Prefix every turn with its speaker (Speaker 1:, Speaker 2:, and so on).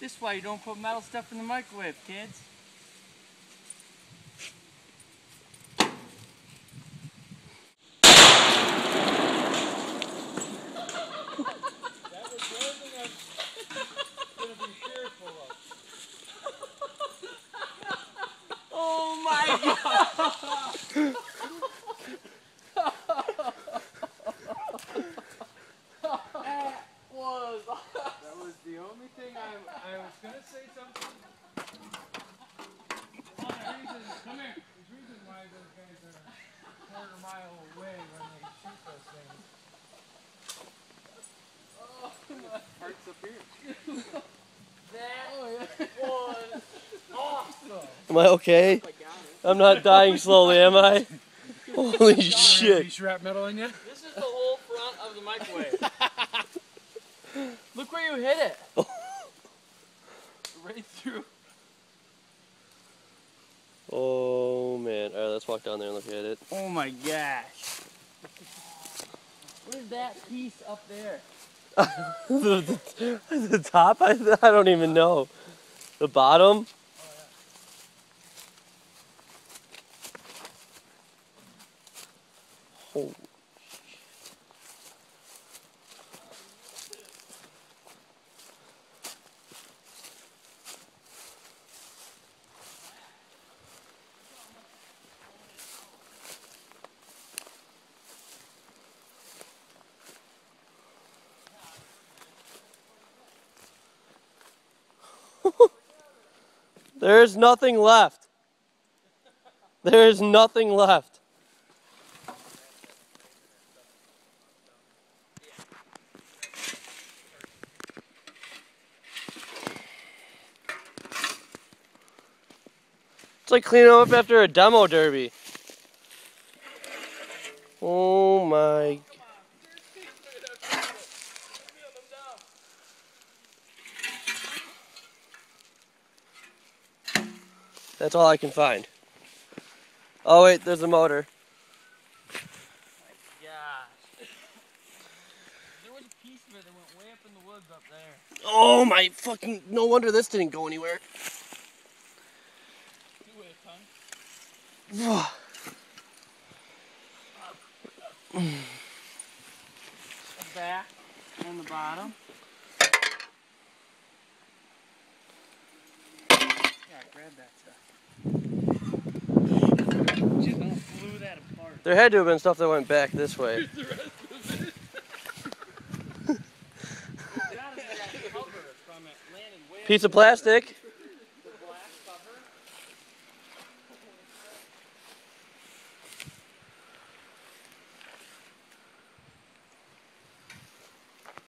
Speaker 1: This is why you don't put metal stuff in the microwave, kids. Oh my God!
Speaker 2: That was the only thing I was gonna say something. Come here. There's a reason why those guys are a quarter mile away when they shoot those things. Parts up here.
Speaker 1: That was awesome.
Speaker 3: Am I okay? I'm not dying slowly, am I? Holy shit.
Speaker 2: Shrapnel in you?
Speaker 1: This is the whole front of the microwave. Look where you hit it. Right through.
Speaker 3: Oh man. Alright, let's walk down there and look at it.
Speaker 1: Oh my gosh. What is that piece up there?
Speaker 3: The top? I don't even know. The bottom? Holy There's nothing left. There is nothing left. It's like cleaning up after a demo derby. Oh my. That's all I can find. Oh wait, there's a motor.
Speaker 1: Gosh. There was a piece of it that went way up in the woods up there.
Speaker 3: Oh my fucking, no wonder this didn't go anywhere.
Speaker 1: You weigh a ton. The back and the bottom. Yeah, grab that stuff. Just blew that apart.
Speaker 3: There had to have been stuff that went back this way. Piece of plastic.